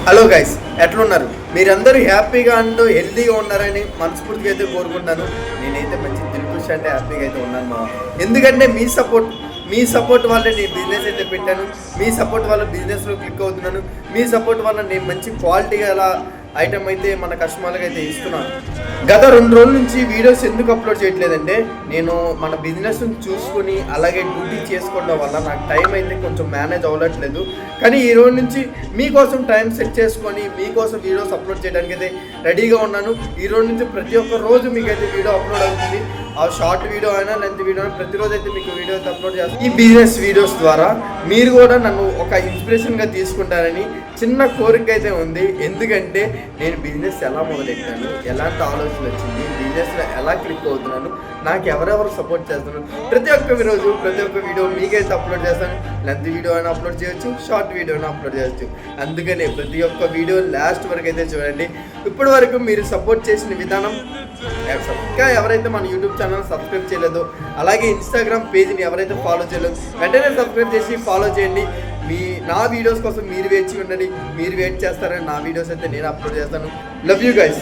Hello guys, ఎట్లున్నారు? మీరందరూ హ్యాపీగా అండ్ హెల్తీగా ఉన్నారని మనస్ఫూర్తిగా అయితే కోరుకుంటున్నాను. నేనైతే మంచి దిల్ఖుష్ అంటే హ్యాపీగా అయితే ఉన్నాను మా. ఎందుకంటే మీ సపోర్ట్ వల్ల నేను బిజినెస్ అయితే పెట్టాను. మీ సపోర్ట్ వల్ల బిజినెస్లో క్లిక్ అవుతున్నాను. మీ సపోర్ట్ వల్ల నేను మంచి క్వాలిటీ గల ఐటమ్ అయితే మన కస్టమర్లకు అయితే ఇస్తున్నాను. గత 2 రోజుల నుంచి వీడియోస్ ఎందుకు అప్లోడ్ చేయట్లేదంటే, నేను మన బిజినెస్ని చూసుకొని అలాగే డ్యూటీ చేసుకోవడం వల్ల నాకు టైం అయితే కొంచెం మేనేజ్ అవ్వట్లేదు. కానీ ఈ రోజు నుంచి మీకోసం టైం సెట్ చేసుకొని మీకోసం వీడియోస్ అప్లోడ్ చేయడానికి అయితే రెడీగా ఉన్నాను. ఈ రోజు నుంచి ప్రతి ఒక్క రోజు మీకైతే వీడియో అప్లోడ్ అవుతుంది. ఆ షార్ట్ వీడియో అయినా లెంత్ వీడియో అయినా ప్రతిరోజు అయితే మీకు వీడియో అయితే అప్లోడ్ చేస్తాను. ఈ బిజినెస్ వీడియోస్ ద్వారా మీరు కూడా నన్ను ఒక ఇన్స్పిరేషన్గా తీసుకుంటారని చిన్న కోరిక అయితే ఉంది. ఎందుకంటే నేను బిజినెస్ ఎలా మొదలెట్టాను, ఎలాంటి ఆలోచన వచ్చింది, బిజినెస్లో ఎలా క్లిక్ అవుతున్నాను, నాకు ఎవరెవరు సపోర్ట్ చేస్తున్నాను, ప్రతి ఒక్క రోజు ప్రతి ఒక్క వీడియో మీకైతే అప్లోడ్ చేస్తాను. లెంత్ వీడియో అయినా అప్లోడ్ చేయొచ్చు, షార్ట్ వీడియో అయినా అప్లోడ్ చేయొచ్చు. అందుకనే ప్రతి ఒక్క వీడియో లాస్ట్ వరకు అయితే చూడండి. ఇప్పటి వరకు మీరు సపోర్ట్ చేసిన విధానం, ఇంకా ఎవరైతే మన యూట్యూబ్ ఛానల్ సబ్స్క్రైబ్ చేయలేదో, అలాగే ఇన్స్టాగ్రామ్ పేజ్ని ఎవరైతే ఫాలో చేయలేదో వెంటనే సబ్స్క్రైబ్ చేసి ఫాలో చేయండి. నా వీడియోస్ కోసం మీరు వేచి ఉండండి. మీరు వెయిట్ చేస్తారని నా వీడియోస్ అయితే నేను అప్లోడ్ చేస్తాను. Love you guys.